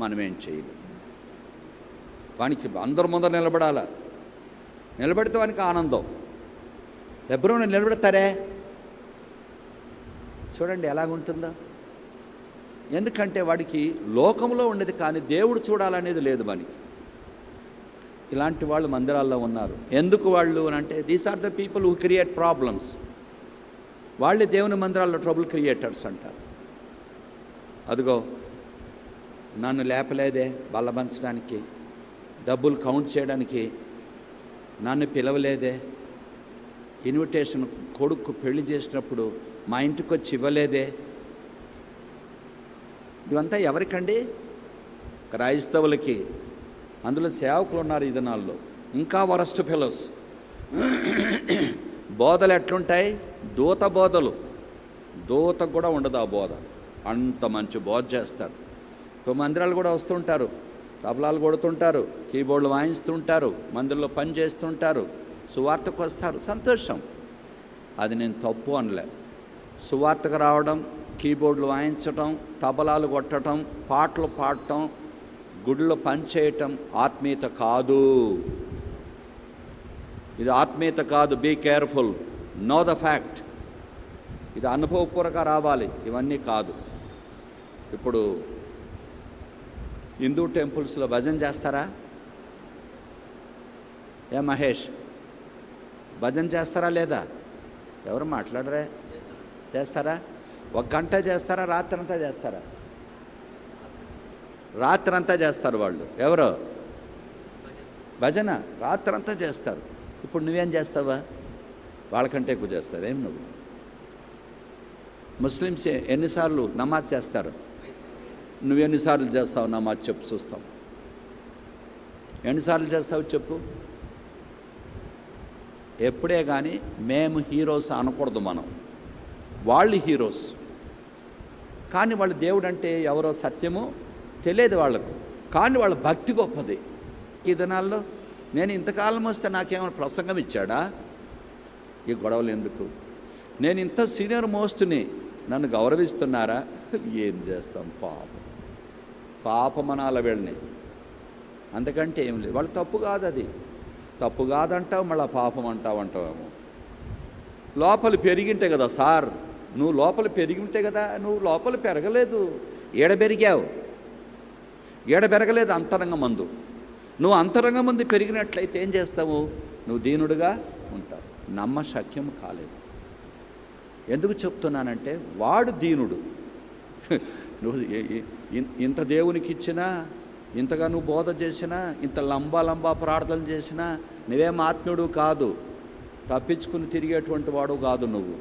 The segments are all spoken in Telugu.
మనమేం చేయలేం. వానికి అందరి ముందర నిలబడితే వానికి ఆనందం. ఎవరైనా నిలబెడతారే, చూడండి ఎలాగుంటుందో. ఎందుకంటే వాడికి లోకంలో ఉండేది కానీ దేవుడు చూడాలనేది లేదు వానికి. ఇలాంటి వాళ్ళు మందిరాల్లో ఉన్నారు. ఎందుకు వాళ్ళు అని అంటే, these are the people who create problems. వాళ్ళే దేవుని మందిరాల్లో ట్రబుల్ క్రియేటర్స్ అంటారు. అదిగో నన్ను లేపలేదే బల్లబంచడానికి, డబ్బులు కౌంట్ చేయడానికి నన్ను పిలవలేదే, ఇన్విటేషన్ కొడుకు పెళ్లి చేసినప్పుడు మా ఇంటికి వచ్చి ఇవ్వలేదే. ఇవంతా ఎవరికండి? క్రైస్తవులకి. అందులో సేవకులు ఉన్నారు ఈ దినాల్లో, ఇంకా వరస్ట్ ఫెలోస్. బోధలు ఎట్లుంటాయి? దూత బోధలు. దూతకు కూడా ఉండదు ఆ బోధ, అంత మంచి బోధ చేస్తారు. మందిరాలు కూడా వస్తుంటారు, తబలాలు కొడుతుంటారు, కీబోర్డులు వాయిస్తుంటారు, మందిరంలో పని చేస్తుంటారు, సువార్తకు వస్తారు, సంతోషం. అది నేను తప్పు అనలే. సువార్తకు రావడం, కీబోర్డులు వాయించటం, తబలాలు కొట్టడం, పాటలు పాడటం, గుడిలో పని చేయటం ఆత్మీయత కాదు. ఇది ఆత్మీయత కాదు. Be careful, know the fact. ఇది అనుభవపూర్వక రావాలి, ఇవన్నీ కాదు. ఇప్పుడు హిందూ టెంపుల్స్లో భజన చేస్తారా? ఏ మహేష్, భజన చేస్తారా లేదా? ఎవరు మాట్లాడరే? చేస్తారా? 1 గంట చేస్తారా? రాత్రంతా చేస్తారా? రాత్రంతా చేస్తారు వాళ్ళు. ఎవరో భజన రాత్రంతా చేస్తారు. ఇప్పుడు నువ్వేం చేస్తావా? వాళ్ళకంటే ఎక్కువ చేస్తావు. ఏం నువ్వు? ముస్లిమ్స్ ఎన్నిసార్లు నమాజ్ చేస్తారు? నువ్వెన్నిసార్లు చేస్తావు నమాజ్ చెప్పు చూస్తాం. ఎన్నిసార్లు చేస్తావు చెప్పు. ఎప్పుడే కానీ మేము హీరోస్ అనకూడదు. వాళ్ళు హీరోస్, కానీ వాళ్ళు దేవుడు అంటే ఎవరో సత్యము తెలియదు వాళ్ళకు, కానీ వాళ్ళ భక్తి గొప్పది. ఈ దినాల్లో నేను ఇంతకాలం వస్తే నాకేమైనా ప్రసంగం ఇచ్చాడా? ఈ గొడవలు ఎందుకు? నేను ఇంత సీనియర్ మోస్ట్ని, నన్ను గౌరవిస్తున్నారా? ఏం చేస్తాం? పాపం అనాల వీళ్ళని, అంతకంటే ఏం లేదు. వాళ్ళు తప్పు కాదు, అది తప్పు కాదంటావు, మళ్ళీ పాపం అంటావేమో. లోపల పెరిగింటే కదా సార్, నువ్వు లోపల పెరిగింటే కదా. నువ్వు లోపల పెరగలేదు, ఏడ పెరగలేదు అంతరంగ మందు. నువ్వు అంతరంగ మందు పెరిగినట్లయితే ఏం చేస్తావు? నువ్వు దీనుడుగా ఉంటావు. నమ్మశక్యం కాలేదు. ఎందుకు చెప్తున్నానంటే, వాడు దీనుడు. నువ్వు ఇంత దేవునికి ఇచ్చినా, ఇంతగా నువ్వు బోధ చేసినా, ఇంత లంబా ప్రార్థన చేసినా నువ్వేం ఆత్మీయుడు కాదు, తప్పించుకుని తిరిగేటువంటి వాడు కాదు నువ్వు.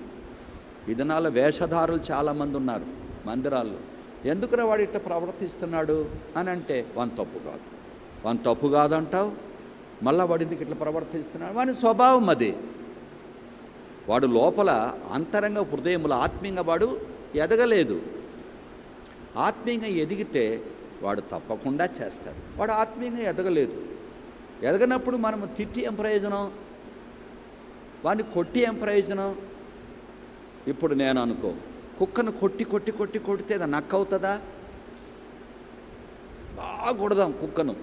ఈ దినాల వేషధారులు చాలామంది ఉన్నారు మందిరాల్లో. ఎందుకురా వాడు ఇట్లా ప్రవర్తిస్తున్నాడు అని అంటే, వాని తప్పు కాదంటావు, మళ్ళీ వాడు ఎందుకు ఇట్లా ప్రవర్తిస్తున్నాడు? వాని స్వభావం అది. వాడు లోపల అంతరంగ హృదయములు ఆత్మీయంగా వాడు ఎదగలేదు. ఆత్మీయంగా ఎదిగితే వాడు తప్పకుండా చేస్తాడు. వాడు ఆత్మీయంగా ఎదగలేదు. ఎదగనప్పుడు మనము తిట్టి ఏం ప్రయోజనం? వాడిని కొట్టి ఏం ప్రయోజనం? ఇప్పుడు నేను అనుకో, కుక్కను కొడితే అది నక్కవుతుందా? బాగా కొడదాం కుక్కను.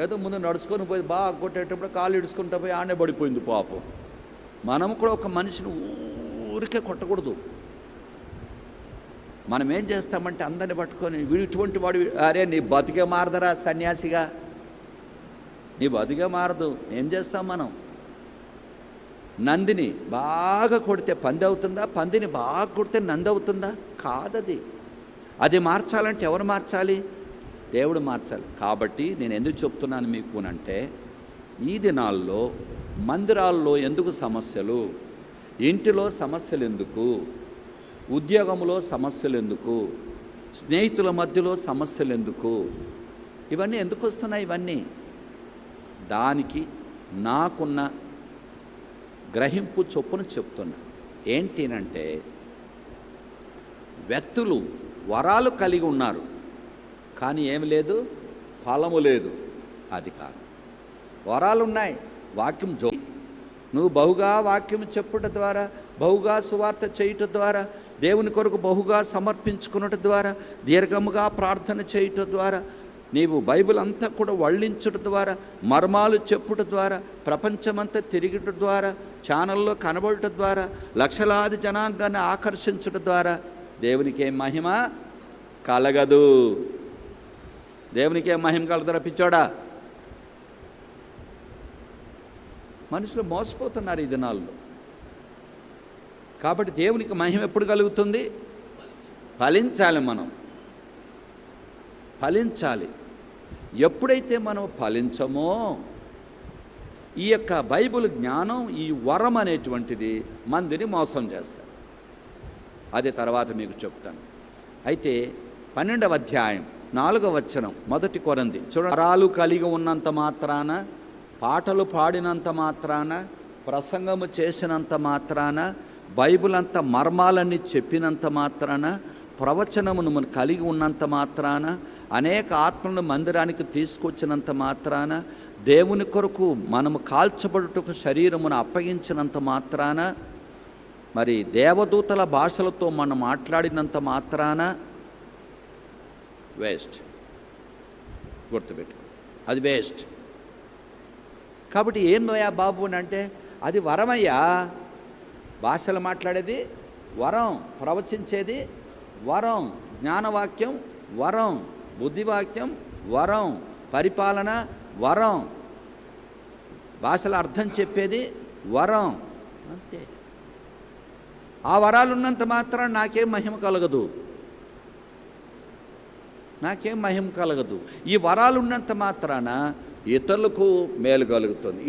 ఏదో ముందు నడుచుకొని పోయి బాగా కొట్టేటప్పుడు కాళ్ళు ఇడుచుకుంటా పోయి ఆనే పడిపోయింది పాపం. మనం కూడా ఒక మనిషిని ఊరికే కొట్టకూడదు. మనం ఏం చేస్తామంటే అందరిని పట్టుకొని, వీడు ఇటువంటి వాడు, అరే నీ బతికే మారదరా సన్యాసిగా, నీ బతికే మారదు. ఏం చేస్తాం మనం? నందిని బాగా కొడితే పంది అవుతుందా? పందిని బాగా కొడితే నంది అవుతుందా? కాదది. అది మార్చాలంటే ఎవరు మార్చాలి? దేవుడు మార్చాలి. కాబట్టి నేను ఎందుకు చెప్తున్నాను మీకు అంటే, ఈ దినాల్లో మందిరాల్లో ఎందుకు సమస్యలు, ఇంటిలో సమస్యలు ఎందుకు, ఉద్యోగంలో సమస్యలు ఎందుకు, స్నేహితుల మధ్యలో సమస్యలు ఎందుకు, ఇవన్నీ ఎందుకు వస్తున్నాయి? ఇవన్నీ దానికి నాకున్న గ్రహింపు చొప్పున చెప్తున్నా. ఏంటినంటే, వ్యక్తులు వరాలు కలిగి ఉన్నారు, కానీ ఏమి లేదు, ఫలము లేదు. అది కాదు. వరాలు ఉన్నాయి, వాక్యం నువ్వు బహుగా వాక్యం చెప్పుట ద్వారా, బహుగా సువార్త చేయుట ద్వారా, దేవుని కొరకు బహుగా సమర్పించుకున్నట ద్వారా, దీర్ఘముగా ప్రార్థన చేయుట ద్వారా నీవు బైబిల్ అంతా కూడా వల్లించడం ద్వారా, మర్మాలు చెప్పుట ద్వారా, ప్రపంచమంతా తిరిగటం ద్వారా, ఛానల్లో కనబడటం ద్వారా, లక్షలాది జనాంగాన్ని ఆకర్షించడం ద్వారా దేవునికి ఏం మహిమ కలగదు. దేవునికి ఏం మహిమ కలగదురా పిచ్చోడా? మనుషులు మోసపోతున్నారు ఈ దినాల్లో. కాబట్టి దేవునికి మహిమ ఎప్పుడు కలుగుతుంది? ఫలించాలి, మనం ఫలించాలి. ఎప్పుడైతే మనం ఫలించమో ఈ యొక్క బైబిల్ జ్ఞానం, ఈ వరం అనేటువంటిది మందిని మోసం చేస్తారు. అది తర్వాత మీకు చెప్తాను. అయితే 12వ అధ్యాయం 4వ వచనం, 1 కొరింథీ చూడండి. వరాలు కలిగి ఉన్నంత మాత్రాన, పాటలు పాడినంత మాత్రాన, ప్రసంగము చేసినంత మాత్రాన, బైబిల్ అంత మర్మాలన్నీ చెప్పినంత మాత్రాన, ప్రవచనమును మనం కలిగి ఉన్నంత మాత్రాన, అనేక ఆత్మలను మందిరానికి తీసుకొచ్చినంత మాత్రాన, దేవుని కొరకు మనము కాల్చబడుటకు శరీరమును అప్పగించినంత మాత్రాన, మరి దేవదూతల భాషలతో మనం మాట్లాడినంత మాత్రాన వేస్ట్. గుర్తుపెట్టుకో, అది వేస్ట్. కాబట్టి ఏందయ్యా బాబు అని అంటే, అది వరమయ్యా. భాషలు మాట్లాడేది వరం, ప్రవచించేది వరం, జ్ఞానవాక్యం వరం, బుద్ధివాక్యం వరం, పరిపాలన వరం, భాషల అర్థం చెప్పేది వరం. అంతే. ఆ వరాలు ఉన్నంత మాత్రం నాకేం మహిమ కలగదు, నాకేం మహిమ కలగదు. ఈ వరాలు ఉన్నంత మాత్రాన ఇతరులకు మేలు కలుగుతుంది,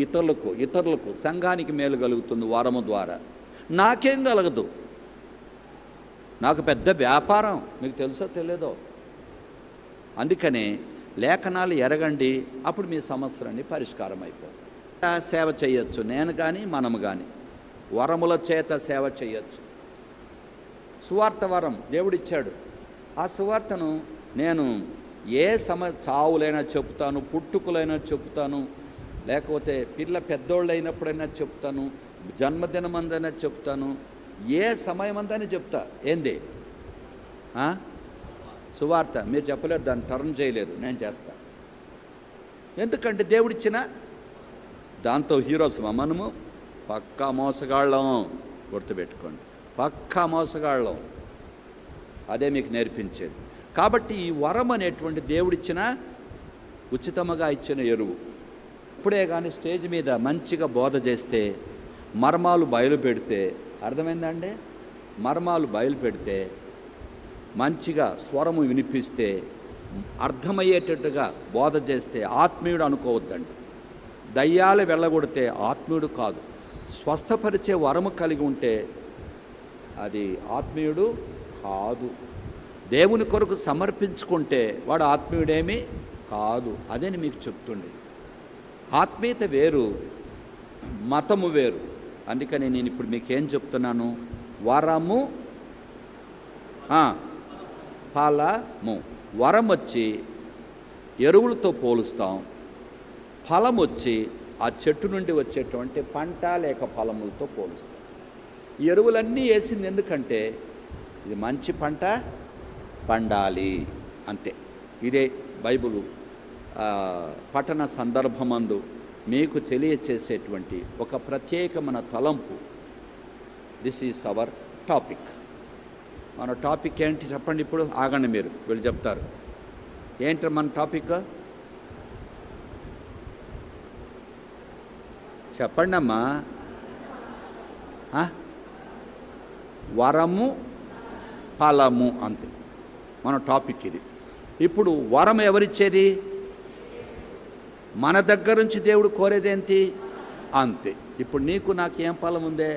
ఇతరులకు సంఘానికి మేలు కలుగుతుంది వరము ద్వారా. నాకేం కలగదు. నాకు పెద్ద వ్యాపారం, మీకు తెలుసో తెలియదో. అందుకనే లేఖనాలు ఎరగండి, అప్పుడు మీ సమస్యలన్నీ పరిష్కారం అయిపోతాయి. సేవ చేయొచ్చు, నేను కానీ మనము కానీ వరముల చేత సేవ చేయొచ్చు. సువార్త వరం దేవుడిచ్చాడు. ఆ సువార్తను నేను ఏ చావులైనా చెప్తాను, పుట్టుకలైనా చెప్తాను, లేకపోతే పిల్ల పెద్దోళ్ళు అయినప్పుడైనా చెప్తాను, జన్మదినమందైనా చెప్తాను, ఏ సమయమందైనా చెప్తా. ఏంది సువార్త? మీరు చెప్పలేరు, దాన్ని టర్న్ చేయలేరు, నేను చేస్తా. ఎందుకంటే దేవుడిచ్చిన దాంతో హీరోస్ మనము పక్కా మోసగాళ్ళం. గుర్తుపెట్టుకోండి, పక్కా మోసగాళ్ళం. అదే మీకు నేర్పించేది. కాబట్టి ఈ వరం అనేటువంటి దేవుడిచ్చిన, ఉచితముగా ఇచ్చిన ఎరువు. ఇప్పుడే కానీ స్టేజ్ మీద మంచిగా బోధ చేస్తే, మర్మాలు బయలు పెడితే, అర్థమైందండి? మర్మాలు బయలు పెడితే, మంచిగా స్వరము వినిపిస్తే, అర్థమయ్యేటట్టుగా బోధ చేస్తే ఆత్మీయుడు అనుకోవద్దండి. దయ్యాలు వెళ్ళగొడితే ఆత్మీయుడు కాదు. స్వస్థపరిచే వరము కలిగి ఉంటే అది ఆత్మీయుడు కాదు. దేవుని కొరకు సమర్పించుకుంటే వాడు ఆత్మీయుడేమీ కాదు. అదని మీకు చెప్తుండే. ఆత్మీయత వేరు, మతము వేరు. అందుకని నేను ఇప్పుడు మీకేం చెప్తున్నాను? వరము, ఫలము. వరం వచ్చి ఎరువులతో పోలుస్తాం, ఫలం వచ్చి ఆ చెట్టు నుండి వచ్చేటువంటి పంట లేక ఫలములతో పోలుస్తాం. ఈ ఎరువులన్నీ వేసింది ఎందుకంటే ఇది మంచి పంట పండాలి, అంతే. ఇదే బైబిల్ పఠన సందర్భమందు మీకు తెలియచేసేటువంటి ఒక ప్రత్యేకమైన తలంపు. This is our topic. మన టాపిక్ ఏంటి చెప్పండి ఇప్పుడు? ఆగండి, మీరు వీళ్ళు చెప్తారు. ఏంటి మన టాపిక్? చెప్పండి అమ్మా. వరము, ఫలము, అంతే మన టాపిక్ ఇది. ఇప్పుడు వరం ఎవరిచ్చేది? మన దగ్గర నుంచి దేవుడు కోరేదేంటి? అంతే. ఇప్పుడు నీకు నాకు ఏం ఫలం ఉందే?